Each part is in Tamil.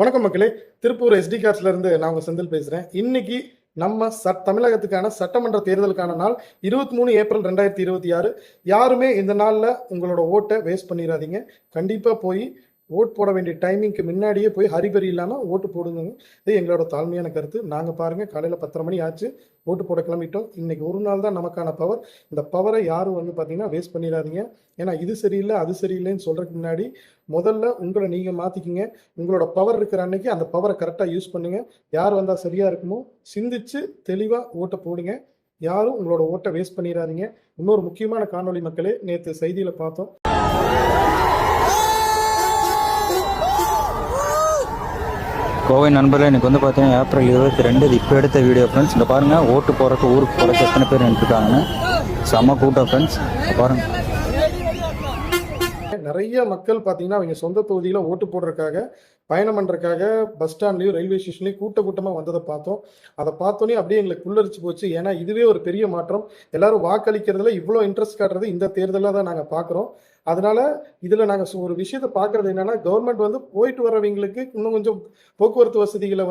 வணக்கம் மக்களே. திருப்பூர் எஸ்டி கார்ஸ்ல இருந்து நான் உங்க செந்தில் பேசுறேன். இன்னைக்கு நம்ம தமிழகத்துக்கான சட்டமன்ற தேர்தலுக்கான நாள் 23 ஏப்ரல் 2026. யாருமே இந்த நாள்ல உங்களோட ஓட்டை வேஸ்ட் பண்ணிடாதீங்க. கண்டிப்பா போய் ஓட் போட வேண்டிய டைமிங்க்கு முன்னாடியே போய் ஹரிபரி இல்லாம ஓட்டு போடுங்க. இது எங்களோட தாழ்மையான கருத்து. நாங்க பாருங்க காலையில 10:30 மணி ஆச்சு, ஓட்டு போட கிளம்பிட்டோம். இன்னைக்கு ஒரு நாள் தான் நமக்கான பவர். இந்த பவரை யாரும் பார்த்தீங்கன்னா வேஸ்ட் பண்ணிடாதீங்க. ஏன்னா இது சரியில்லை அது சரியில்லைன்னு சொல்றதுக்கு முன்னாடி முதல்ல உங்களை நீங்க மாத்திக்கிங்க. உங்களோட பவர் இருக்கிற அன்னைக்கு அந்த பவரை கரெக்டாக யூஸ் பண்ணுங்க. யார் வந்தால் சரியா இருக்குமோ சிந்திச்சு தெளிவா ஓட்டை போடுங்க. யாரும் உங்களோட ஓட்டை வேஸ்ட் பண்ணிடாதீங்க. இன்னொரு முக்கியமான காணொலி மக்களே, நேற்று செய்தியில பார்த்தோம். கோவை நண்பர்களே, எனக்கு பார்த்தீங்கன்னா ஏப்ரல் 22 இப்போ எடுத்த வீடியோ ஃப்ரெண்ட்ஸ். இந்த பாருங்கள், ஓட்டு போகிறக்கு ஊருக்கு போகிறக்கு எத்தனை பேர் நின்றுருக்காங்கன்னு. செம்ம கூட்டம் ஃப்ரெண்ட்ஸ். பாருங்கள், நிறைய மக்கள் பார்த்தீங்கன்னா அவங்க சொந்த தொகுதியில் ஓட்டு போடுறதுக்காக பயணம் பண்ணுறதுக்காக பஸ் ஸ்டாண்ட்லேயும் ரயில்வே ஸ்டேஷன்லேயும் கூட்டமாக வந்ததை பார்த்தோம். அதை பார்த்தோன்னே அப்படியே எங்களுக்கு புல்லரிச்சு போச்சு. ஏன்னா இதுவே ஒரு பெரிய மாற்றம். எல்லாரும் வாக்களிக்கிறதுல இவ்வளோ இன்ட்ரெஸ்ட் காட்டுறது இந்த தேர்தலில் தான் நாங்கள் பார்க்குறோம். அதனால இதில் நாங்கள் ஒரு விஷயத்தை பார்க்குறது என்னென்னா, கவர்மெண்ட் போயிட்டு வரவங்களுக்கு இன்னும் கொஞ்சம் போக்குவரத்து வசதிகளை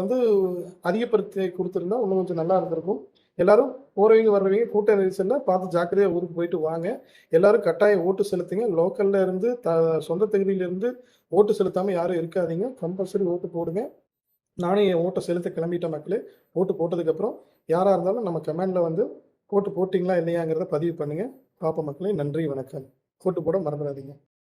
அதிகப்படுத்தி கொடுத்துருந்தா இன்னும் கொஞ்சம் நல்லா இருந்திருக்கும். எல்லாரும் போகிறவங்க வர்றவங்க கூட்ட நெரிசலில் பார்த்து ஜாக்கிரதையாக ஊருக்கு போயிட்டு வாங்க. எல்லாரும் கட்டாயம் ஓட்டு செலுத்துங்க. லோக்கல்ல இருந்து சொந்த தொகுதியிலிருந்து ஓட்டு செலுத்தாமல் யாரும் இருக்காதீங்க. கம்பல்சரி ஓட்டு போடுங்க. நானும் என் ஓட்டை செலுத்த கிளம்பிட்டேன் மக்களே. ஓட்டு போட்டதுக்கப்புறம் யாராக இருந்தாலும் நம்ம கமெண்டில் ஓட்டு போட்டிங்களா இல்லையாங்கிறத பதிவு பண்ணுங்கள். பார்ப்போம் மக்களே. நன்றி, வணக்கம். ஓட்டு போட மறந்துடாதீங்க.